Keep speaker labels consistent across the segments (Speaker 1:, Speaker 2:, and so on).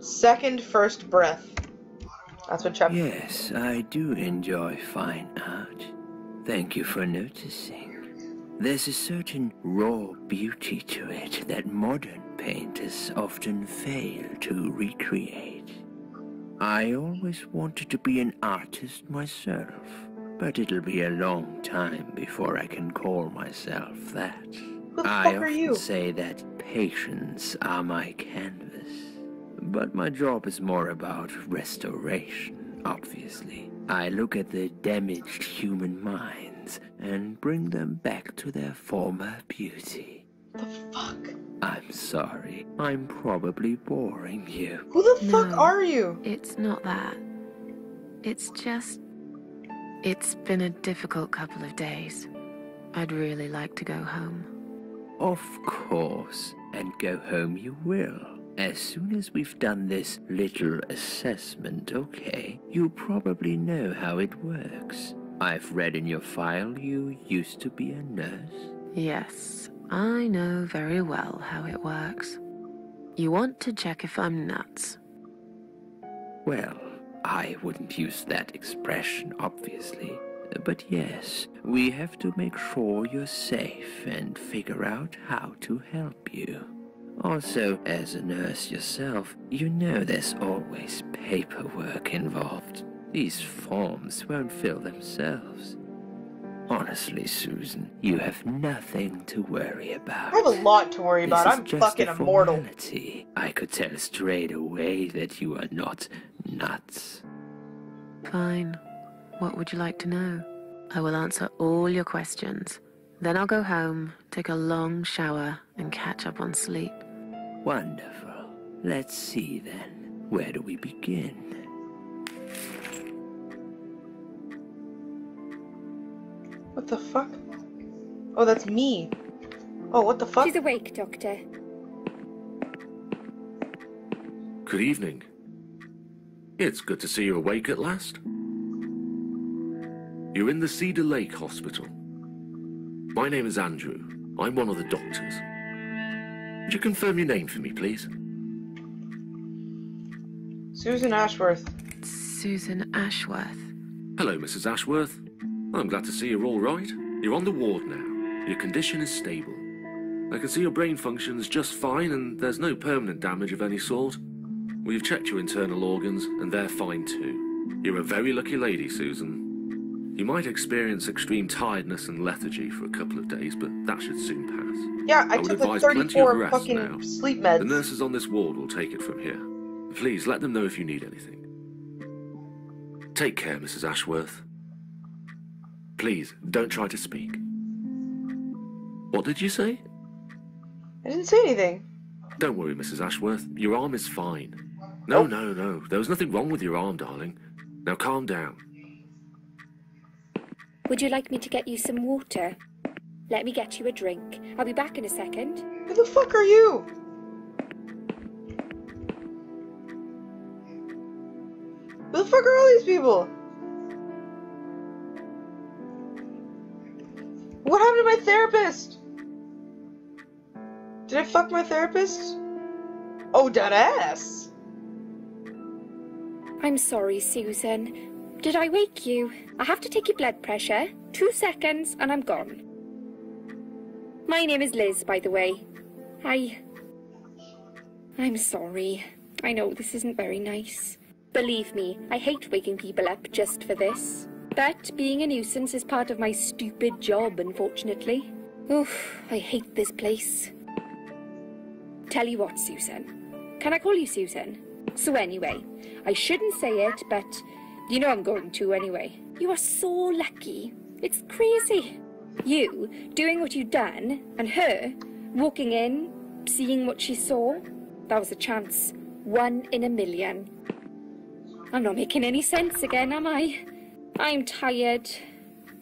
Speaker 1: Second first breath. That's what chapter.
Speaker 2: Yes, I do enjoy fine art. Thank you for noticing. There's a certain raw beauty to it that modern painters often fail to recreate. I always wanted to be an artist myself, but it'll be a long time before I can call myself that.
Speaker 1: Who the fuck
Speaker 2: I
Speaker 1: are
Speaker 2: often
Speaker 1: you?
Speaker 2: say that patients are my canvas, but my job is more about restoration, obviously. I look at the damaged human minds and bring them back to their former beauty.
Speaker 1: The fuck?
Speaker 2: I'm sorry, I'm probably boring you.
Speaker 1: Who the fuck
Speaker 3: No.
Speaker 1: are you?
Speaker 3: It's not that. It's just... It's been a difficult couple of days. I'd really like to go home.
Speaker 2: Of course, and go home you will. As soon as we've done this little assessment, okay? You'll probably know how it works. I've read in your file you used to be a nurse.
Speaker 3: Yes, I know very well how it works. You want to check if I'm nuts.
Speaker 2: Well, I wouldn't use that expression, obviously. But yes, we have to make sure you're safe and figure out how to help you. Also, as a nurse yourself, you know there's always paperwork involved. These forms won't fill themselves. Honestly, Susan, you have nothing to worry about.
Speaker 1: I have a lot to worry about.
Speaker 2: This
Speaker 1: I'm
Speaker 2: is just
Speaker 1: fucking
Speaker 2: a
Speaker 1: immortal.
Speaker 2: formality. I could tell straight away that you are not nuts.
Speaker 3: Fine. What would you like to know? I will answer all your questions. Then I'll go home, take a long shower, and catch up on sleep.
Speaker 2: Wonderful. Let's see then. Where do we begin?
Speaker 1: What the fuck? Oh, that's me. Oh, what the fuck?
Speaker 4: She's awake, Doctor.
Speaker 5: Good evening. It's good to see you awake at last. You're in the Cedar Lake Hospital. My name is Andrew. I'm one of the doctors. Would you confirm your name for me, please?
Speaker 1: Susan Ashworth.
Speaker 3: Susan Ashworth.
Speaker 5: Hello, Mrs. Ashworth. I'm glad to see you're all right. You're on the ward now. Your condition is stable. I can see your brain functions just fine and there's no permanent damage of any sort. We've checked your internal organs and they're fine too. You're a very lucky lady, Susan. You might experience extreme tiredness and lethargy for a couple of days, but that should soon pass.
Speaker 1: Yeah, I
Speaker 5: would
Speaker 1: took like
Speaker 5: advise plenty of
Speaker 1: 34
Speaker 5: rest
Speaker 1: fucking
Speaker 5: now.
Speaker 1: sleep
Speaker 5: The
Speaker 1: meds.
Speaker 5: nurses on this ward will take it from here. Please let them know if you need anything. Take care, Mrs. Ashworth. Please, don't try to speak. What did you say?
Speaker 1: I didn't say anything.
Speaker 5: Don't worry, Mrs. Ashworth. Your arm is fine. No. There was nothing wrong with your arm, darling. Now calm down.
Speaker 4: Would you like me to get you some water? Let me get you a drink. I'll be back in a second.
Speaker 1: Who the fuck are you? Who the fuck are all these people? What happened to my therapist? Did I fuck my therapist? Oh, that ass.
Speaker 4: I'm sorry, Susan. Did I wake you? I have to take your blood pressure. 2 seconds and I'm gone. My name is Liz, by the way. I'm sorry. I know this isn't very nice. Believe me, I hate waking people up just for this. But being a nuisance is part of my stupid job, unfortunately. Oof, I hate this place. Tell you what, Susan. Can I call you Susan? So anyway, I shouldn't say it, but you know I'm going to anyway. You are so lucky. It's crazy. You doing what you've done, and her walking in, seeing what she saw. That was a chance. 1 in a million. I'm not making any sense again, am I? I'm tired.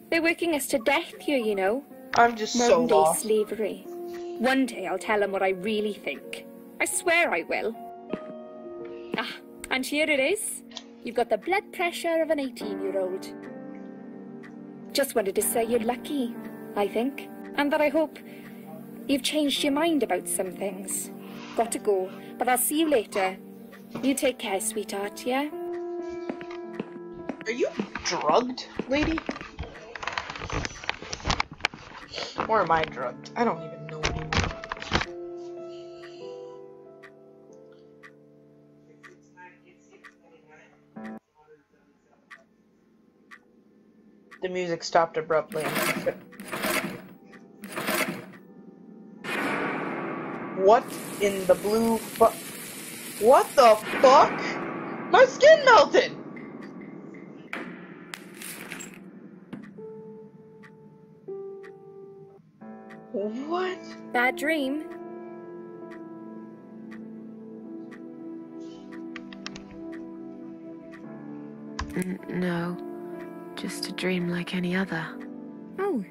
Speaker 4: They're working us to death here, you know.
Speaker 1: I'm just so
Speaker 4: Modern day
Speaker 1: lost.
Speaker 4: slavery. One day I'll tell them what I really think. I swear I will. Ah, and here it is. You've got the blood pressure of an 18-year-old. Just wanted to say you're lucky, I think. And that I hope you've changed your mind about some things. Got to go, but I'll see you later. You take care, sweetheart, yeah?
Speaker 1: Are you drugged, lady? Or am I drugged? I don't even know anymore. The music stopped abruptly. What in the blue fuck? What the fuck? My skin melted! What?
Speaker 4: Bad dream?
Speaker 3: No, just a dream like any other.
Speaker 4: Oh,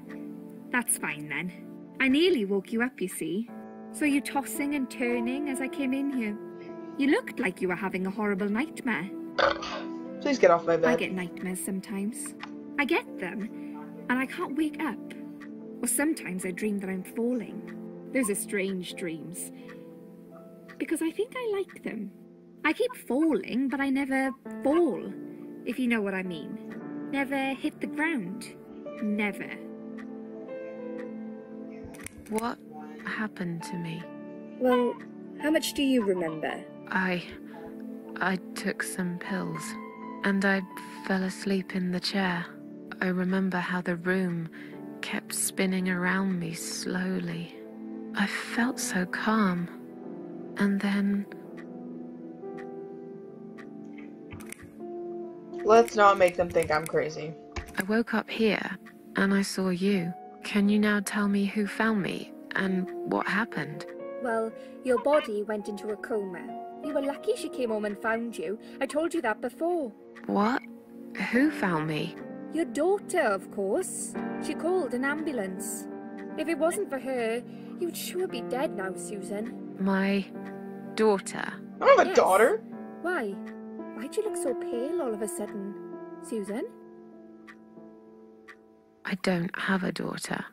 Speaker 4: that's fine then. I nearly woke you up, you see. Saw you tossing and turning as I came in here. You looked like you were having a horrible nightmare.
Speaker 1: Please get off my bed.
Speaker 4: I get nightmares sometimes. I get them, and I can't wake up. Or sometimes I dream that I'm falling. Those are strange dreams. Because I think I like them. I keep falling, but I never fall, if you know what I mean. Never hit the ground. Never.
Speaker 3: What happened to me?
Speaker 4: Well, how much do you remember?
Speaker 3: I took some pills, and I fell asleep in the chair. I remember how the room kept spinning around me slowly. I felt so calm, and then...
Speaker 1: Let's not make them think I'm crazy.
Speaker 3: I woke up here, and I saw you. Can you now tell me who found me, and what happened?
Speaker 4: Well, your body went into a coma. You were lucky she came home and found you. I told you that before.
Speaker 3: What? Who found me?
Speaker 4: Your daughter, of course. She called an ambulance. If it wasn't for her, you'd sure be dead now, Susan.
Speaker 3: My daughter?
Speaker 1: I don't have a
Speaker 4: Yes.
Speaker 1: daughter.
Speaker 4: Why? Why'd you look so pale all of a sudden? Susan?
Speaker 3: I don't have a daughter.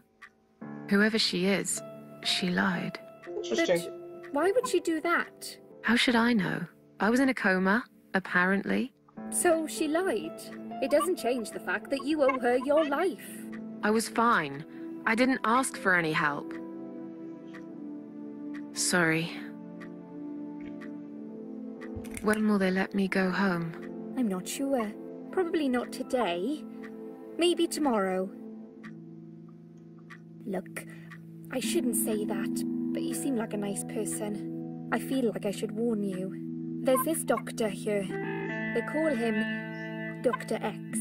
Speaker 3: Whoever she is, she lied.
Speaker 1: Interesting.
Speaker 4: But why would she do that?
Speaker 3: How should I know? I was in a coma, apparently.
Speaker 4: So she lied. It doesn't change the fact that you owe her your life.
Speaker 3: I was fine. I didn't ask for any help. Sorry. When will they let me go home?
Speaker 4: I'm not sure. Probably not today. Maybe tomorrow. Look, I shouldn't say that, but you seem like a nice person. I feel like I should warn you. There's this doctor here. They call him Dr. X.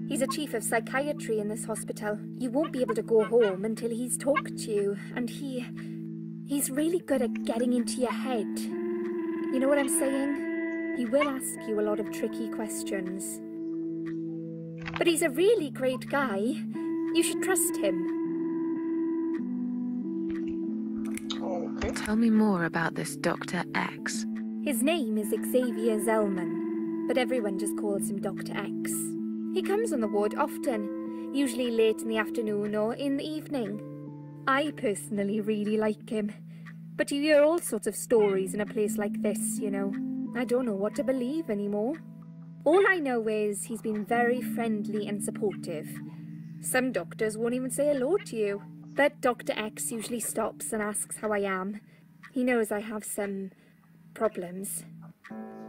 Speaker 4: He's a chief of psychiatry in this hospital. You won't be able to go home until he's talked to you, and he's really good at getting into your head. You know what I'm saying? He will ask you a lot of tricky questions. But he's a really great guy. You should trust him.
Speaker 1: Okay.
Speaker 3: Tell me more about this Dr. X.
Speaker 4: His name is Xavier Zellman, but everyone just calls him Dr. X. He comes on the ward often, usually late in the afternoon or in the evening. I personally really like him, but you hear all sorts of stories in a place like this, you know. I don't know what to believe anymore. All I know is he's been very friendly and supportive. Some doctors won't even say hello to you, but Dr. X usually stops and asks how I am. He knows I have some problems.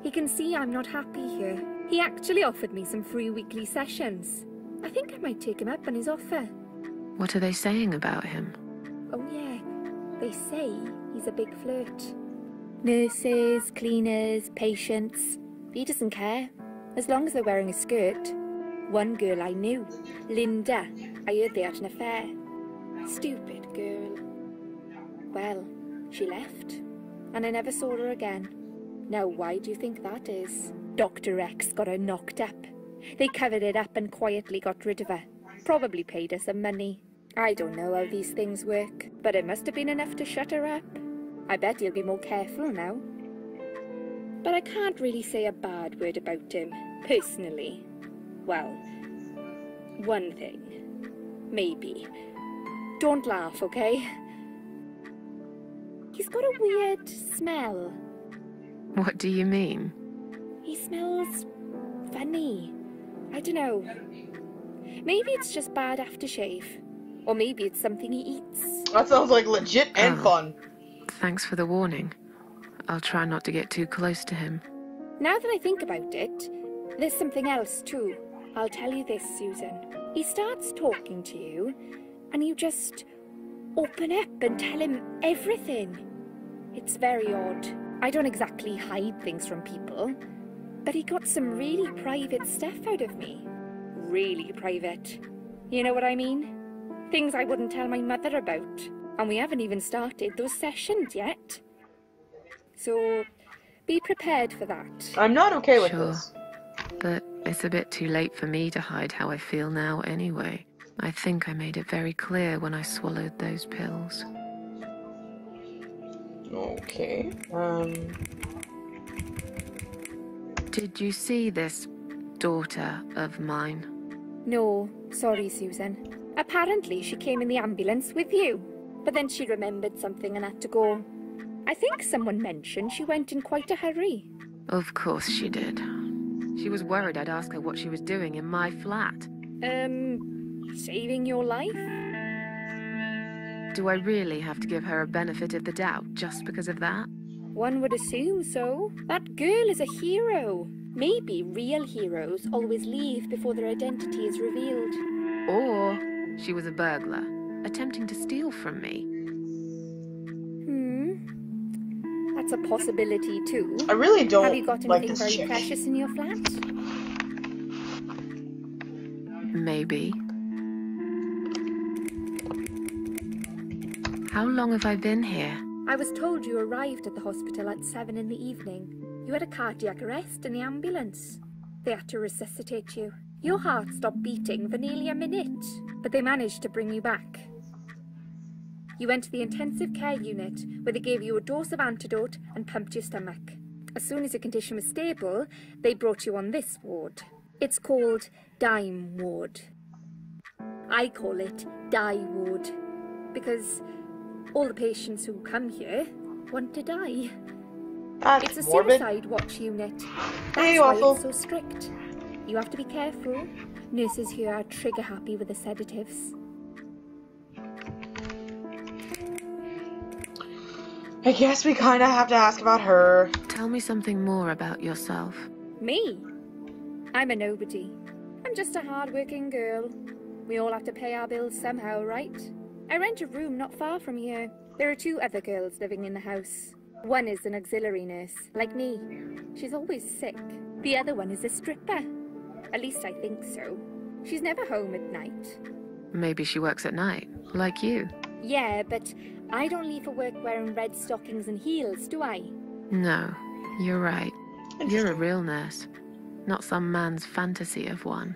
Speaker 4: He can see I'm not happy here. He actually offered me some free weekly sessions. I think I might take him up on his offer.
Speaker 3: What are they saying about him?
Speaker 4: Oh yeah, they say he's a big flirt. Nurses, cleaners, patients. He doesn't care, as long as they're wearing a skirt. One girl I knew, Linda, I heard they had an affair. Stupid girl. Well, she left, and I never saw her again. Now why do you think that is? Dr. X got her knocked up. They covered it up and quietly got rid of her. Probably paid her some money. I don't know how these things work, but it must have been enough to shut her up. I bet he'll be more careful now. But I can't really say a bad word about him, personally. Well, one thing. Maybe. Don't laugh, okay? He's got a weird smell.
Speaker 3: What do you mean?
Speaker 4: He smells funny. I don't know. Maybe it's just bad aftershave. Or maybe it's something he eats.
Speaker 1: That sounds like legit and fun.
Speaker 3: Thanks for the warning. I'll try not to get too close to him.
Speaker 4: Now that I think about it, there's something else too. I'll tell you this, Susan. He starts talking to you, and you just open up and tell him everything. It's very odd. I don't exactly hide things from people, but he got some really private stuff out of me. Really private. You know what I mean? Things I wouldn't tell my mother about. And we haven't even started those sessions yet. So, be prepared for that.
Speaker 1: I'm not okay with
Speaker 3: Sure.
Speaker 1: this.
Speaker 3: But it's a bit too late for me to hide how I feel now anyway. I think I made it very clear when I swallowed those pills.
Speaker 1: Okay.
Speaker 3: Did you see this daughter of mine?
Speaker 4: No, sorry, Susan. Apparently she came in the ambulance with you. But then she remembered something and had to go. I think someone mentioned she went in quite a hurry.
Speaker 3: Of course she did. She was worried I'd ask her what she was doing in my flat.
Speaker 4: Saving your life?
Speaker 3: Do I really have to give her a benefit of the doubt just because of that?
Speaker 4: One would assume so. That girl is a hero. Maybe real heroes always leave before their identity is revealed.
Speaker 3: Or she was a burglar, attempting to steal from me.
Speaker 4: That's a possibility too.
Speaker 1: I really don't
Speaker 4: Have you got
Speaker 1: like
Speaker 4: anything
Speaker 1: this
Speaker 4: very
Speaker 1: chick.
Speaker 4: precious in your flat?
Speaker 3: Maybe. How long have I been here?
Speaker 4: I was told you arrived at the hospital at 7 in the evening. You had a cardiac arrest in the ambulance. They had to resuscitate you. Your heart stopped beating for nearly a minute, but they managed to bring you back. You went to the intensive care unit, where they gave you a dose of antidote and pumped your stomach. As soon as your condition was stable, they brought you on this ward. It's called Dime Ward. I call it Die Ward, because all the patients who come here want to die.
Speaker 1: That's
Speaker 4: It's a
Speaker 1: morbid.
Speaker 4: suicide watch unit.
Speaker 1: Hey,
Speaker 4: That's why
Speaker 1: Waffle.
Speaker 4: it's so strict. You have to be careful. Nurses here are trigger happy with the sedatives.
Speaker 1: I guess we kind of have to ask about her.
Speaker 3: Tell me something more about yourself.
Speaker 4: Me? I'm a nobody. I'm just a hard-working girl. We all have to pay our bills somehow, right? I rent a room not far from here. There are 2 other girls living in the house. One is an auxiliary nurse, like me. She's always sick. The other one is a stripper. At least I think so. She's never home at night.
Speaker 3: Maybe she works at night, like you.
Speaker 4: Yeah, but I don't leave for work wearing red stockings and heels, do I?
Speaker 3: No, you're right. You're a real nurse, not some man's fantasy of one.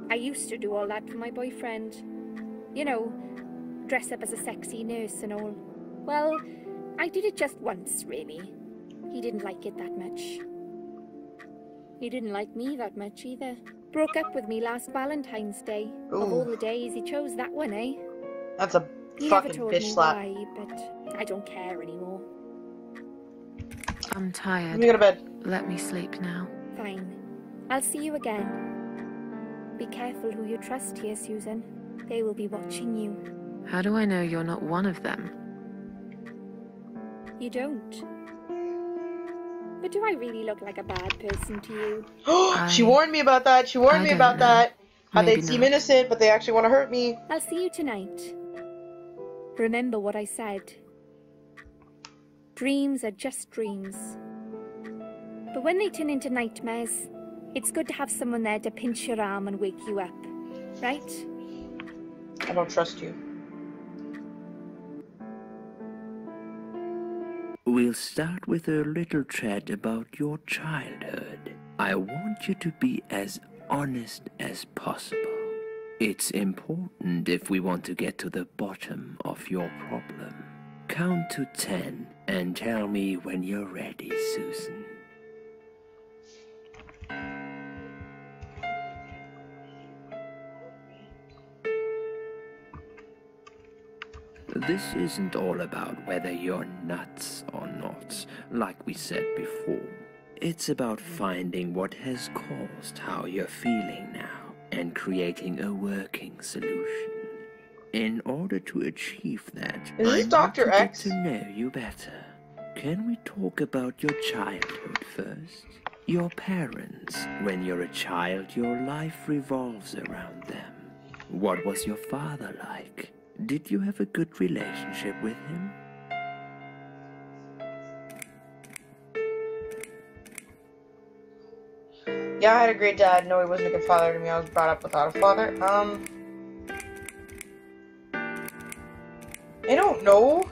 Speaker 4: I used to do all that for my boyfriend. You know, dress up as a sexy nurse and all. Well, I did it just once, really. He didn't like it that much. He didn't like me that much either. Broke up with me last Valentine's Day. Of all the days, he chose that one, eh?
Speaker 1: That's a
Speaker 4: He never
Speaker 1: fucking
Speaker 4: told
Speaker 1: bitch
Speaker 4: me
Speaker 1: slap.
Speaker 4: why, but I don't care anymore.
Speaker 3: I'm
Speaker 1: Let
Speaker 3: tired.
Speaker 1: me go to bed.
Speaker 3: Let me sleep now.
Speaker 4: Fine. I'll see you again. Be careful who you trust here, Susan. They will be watching you.
Speaker 3: How do I know you're not one of them?
Speaker 4: You don't. But do I really look like a bad person to you?
Speaker 1: She warned me about that. She warned
Speaker 3: I
Speaker 1: me
Speaker 3: don't
Speaker 1: about
Speaker 3: know.
Speaker 1: that. How
Speaker 3: Maybe
Speaker 1: they'd seem
Speaker 3: not.
Speaker 1: innocent, but they actually want to hurt me.
Speaker 4: I'll see you tonight. Remember what I said. Dreams are just dreams. But when they turn into nightmares, it's good to have someone there to pinch your arm and wake you up. Right?
Speaker 1: I don't trust you.
Speaker 2: We'll start with a little chat about your childhood. I want you to be as honest as possible. It's important if we want to get to the bottom of your problem. Count to 10 and tell me when you're ready, Susan. This isn't all about whether you're nuts or not, like we said before. It's about finding what has caused how you're feeling now and creating a working solution. In order to achieve that,
Speaker 1: Is this
Speaker 2: I
Speaker 1: Dr.
Speaker 2: need to
Speaker 1: X?
Speaker 2: get to know you better. Can we talk about your childhood first? Your parents. When you're a child, your life revolves around them. What was your father like? Did you have a good relationship with him?
Speaker 1: Yeah, I had a great dad. No, he wasn't a good father to me. I was brought up without a father. I don't know.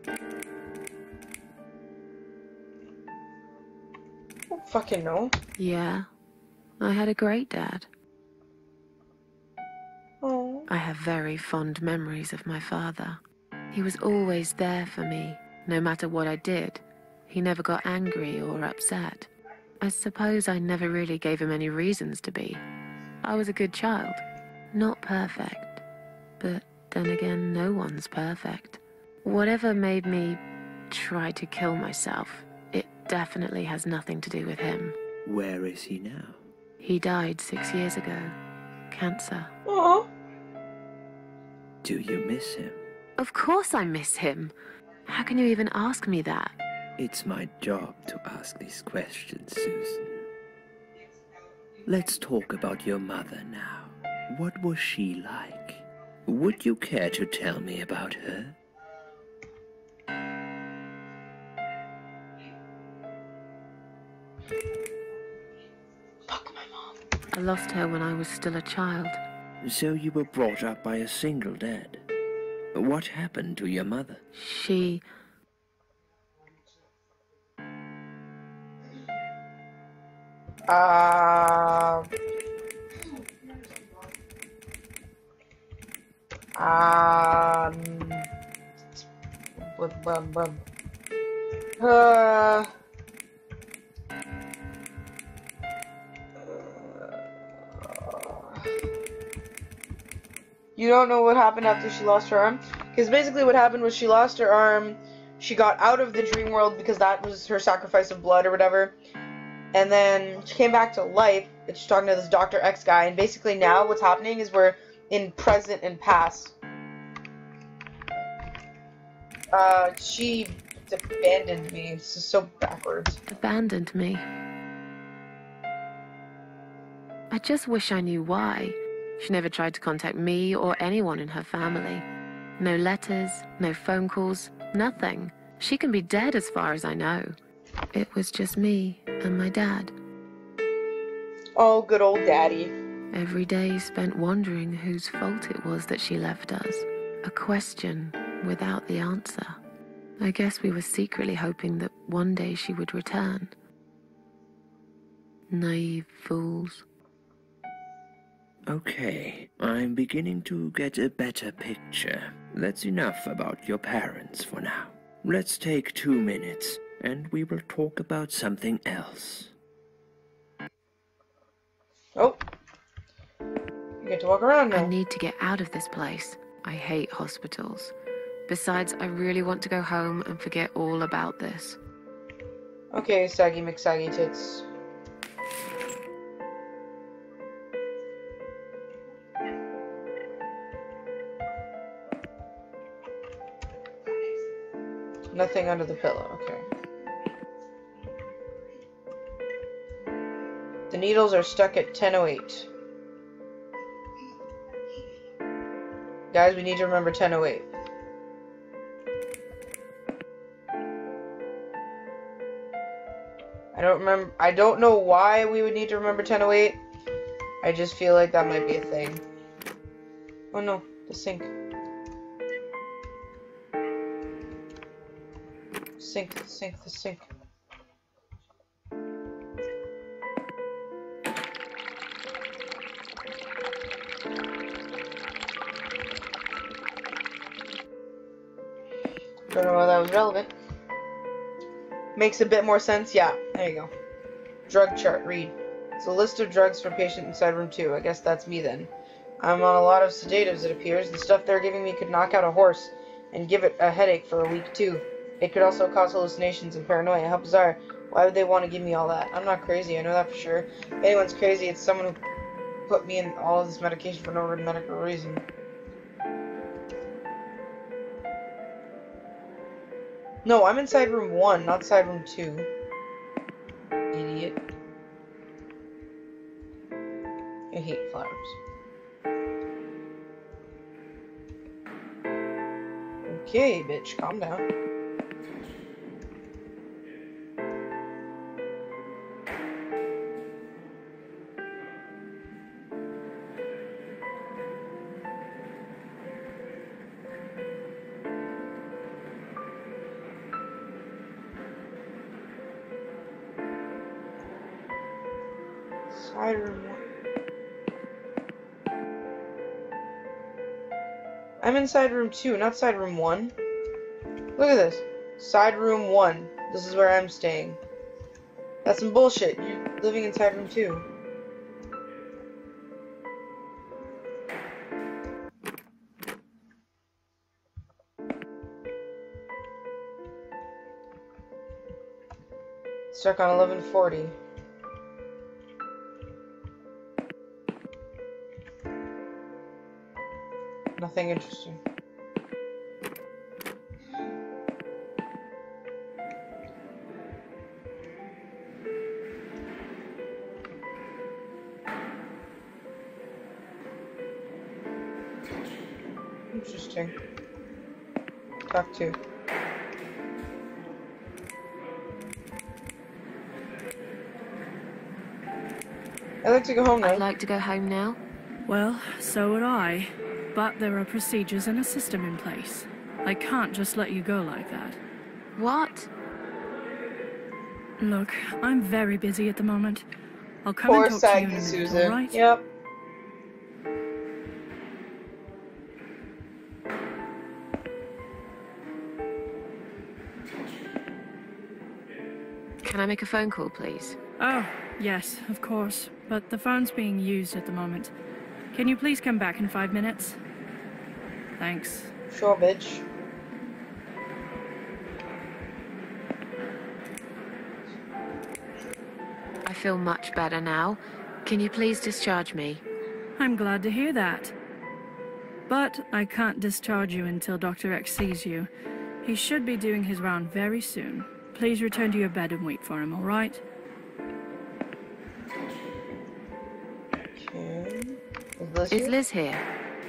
Speaker 1: I don't fucking know.
Speaker 3: Yeah, I had a great dad.
Speaker 1: Oh.
Speaker 3: I have very fond memories of my father. He was always there for me, no matter what I did. He never got angry or upset. I suppose I never really gave him any reasons to be. I was a good child. Not perfect. But then again, no one's perfect. Whatever made me try to kill myself, it definitely has nothing to do with him.
Speaker 2: Where is he now?
Speaker 3: He died 6 years ago. Cancer.
Speaker 1: Oh.
Speaker 2: Do you miss him?
Speaker 3: Of course I miss him. How can you even ask me that?
Speaker 2: It's my job to ask these questions, Susan. Let's talk about your mother now. What was she like? Would you care to tell me about her?
Speaker 1: Fuck my mom.
Speaker 3: I lost her when I was still a child.
Speaker 2: So you were brought up by a single dad. What happened to your mother?
Speaker 3: She...
Speaker 1: You don't know what happened after she lost her arm? Because basically what happened was she lost her arm, she got out of the dream world because that was her sacrifice of blood or whatever, and then she came back to life, and she's talking to this Dr. X guy, and basically now what's happening is we're in present and past. She abandoned me. It's just so backwards.
Speaker 3: abandoned me. I just wish I knew why. She never tried to contact me or anyone in her family. No letters, no phone calls, nothing. She can be dead as far as I know. It was just me and my dad.
Speaker 1: Oh, good old daddy.
Speaker 3: Every day spent wondering whose fault it was that she left us. A question without the answer. I guess we were secretly hoping that one day she would return. Naive fools.
Speaker 2: Okay, I'm beginning to get a better picture. That's enough about your parents for now. Let's take 2 minutes, and we will talk about something else.
Speaker 1: Oh. You get to walk around now.
Speaker 3: I need to get out of this place. I hate hospitals. Besides, I really want to go home and forget all about this.
Speaker 1: Okay, saggy McSaggy tits. Nothing under the pillow, okay. The needles are stuck at 10:08. Guys, we need to remember 10:08. I don't know why we would need to remember 10:08. I just feel like that might be a thing. Oh no, the sink. The sink. Don't know why that was relevant. Makes a bit more sense. Yeah, there you go. Drug chart, read. It's a list of drugs for patient inside room 2. I guess that's me then. I'm on a lot of sedatives, it appears. The stuff they're giving me could knock out a horse. and give it a headache for a week too. It could also cause hallucinations and paranoia. How bizarre. Why would they want to give me all that? I'm not crazy, I know that for sure. If anyone's crazy, it's someone who put me in all of this medication for no medical reason. No, I'm inside room 1, not side room 2. Idiot. I hate flowers. Okay, bitch, calm down. Side room 1. I'm inside room 2, not side room 1. Look at this. Side room 1. This is where I'm staying. That's some bullshit. You're living inside room 2. Stuck on 1140. Nothing interesting. Interesting. Talk to. I'd like to go home now.
Speaker 3: I'd like to go home now.
Speaker 6: Well, so would I. But there are procedures and a system in place. I can't just let you go like that.
Speaker 3: What?
Speaker 6: Look, I'm very busy at the moment. I'll come
Speaker 1: Poor
Speaker 6: and talk to you in a
Speaker 1: saggy
Speaker 6: minute,
Speaker 1: Susan.
Speaker 6: alright?
Speaker 1: Yep.
Speaker 3: Can I make a phone call, please?
Speaker 6: Oh, yes, of course. But the phone's being used at the moment. Can you please come back in 5 minutes? Thanks.
Speaker 1: Sure, bitch.
Speaker 3: I feel much better now. Can you please discharge me?
Speaker 6: I'm glad to hear that. But I can't discharge you until Dr. X sees you. He should be doing his round very soon. Please return to your bed and wait for him, alright?
Speaker 1: Okay.
Speaker 3: Is Liz here?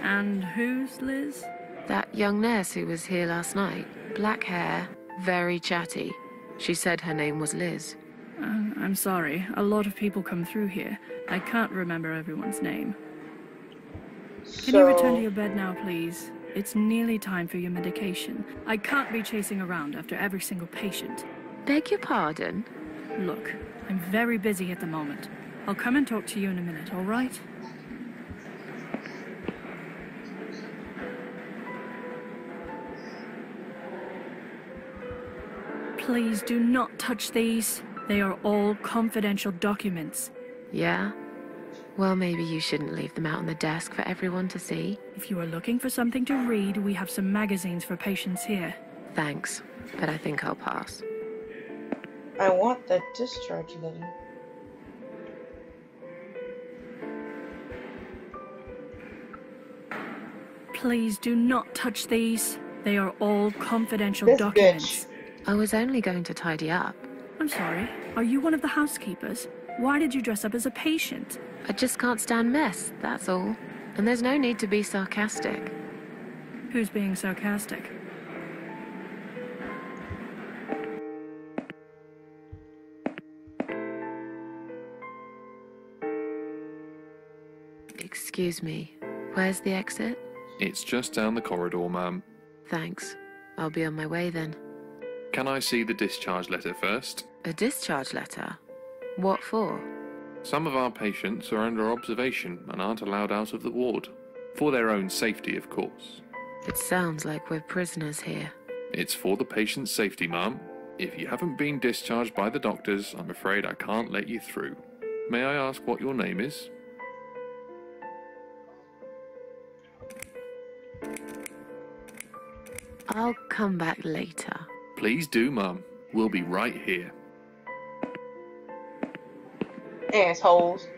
Speaker 6: And who's Liz?
Speaker 3: That young nurse who was here last night. Black hair, very chatty. She said her name was Liz.
Speaker 6: I'm sorry. A lot of people come through here. I can't remember everyone's name. Can you return to your bed now, please? It's nearly time for your medication. I can't be chasing around after every single patient.
Speaker 3: Beg your pardon?
Speaker 6: Look, I'm very busy at the moment. I'll come and talk to you in a minute, all right? Please do not touch these. They are all confidential documents.
Speaker 3: Yeah? Well, maybe you shouldn't leave them out on the desk for everyone to see.
Speaker 6: If you are looking for something to read, we have some magazines for patients here.
Speaker 3: Thanks, but I think I'll pass.
Speaker 1: I want that discharge letter.
Speaker 6: Please do not touch these. They are all confidential
Speaker 1: This
Speaker 6: documents.
Speaker 1: bitch.
Speaker 3: I was only going to tidy up.
Speaker 6: I'm sorry. Are you one of the housekeepers? Why did you dress up as a patient?
Speaker 3: I just can't stand mess, that's all. And there's no need to be sarcastic.
Speaker 6: Who's being sarcastic?
Speaker 3: Excuse me, where's the exit?
Speaker 7: It's just down the corridor, ma'am.
Speaker 3: Thanks. I'll be on my way then.
Speaker 7: Can I see the discharge letter first?
Speaker 3: A discharge letter? What for?
Speaker 7: Some of our patients are under observation and aren't allowed out of the ward. For their own safety, of course.
Speaker 3: It sounds like we're prisoners here.
Speaker 7: It's for the patient's safety, ma'am. If you haven't been discharged by the doctors, I'm afraid I can't let you through. May I ask what your name is?
Speaker 3: I'll come back later.
Speaker 7: Please do, Mum. We'll be right here.
Speaker 1: Assholes.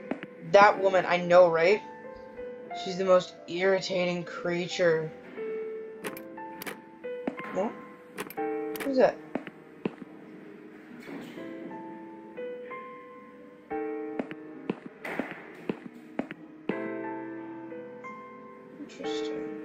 Speaker 1: That woman, I know, right? She's the most irritating creature. What? Who's that? Interesting.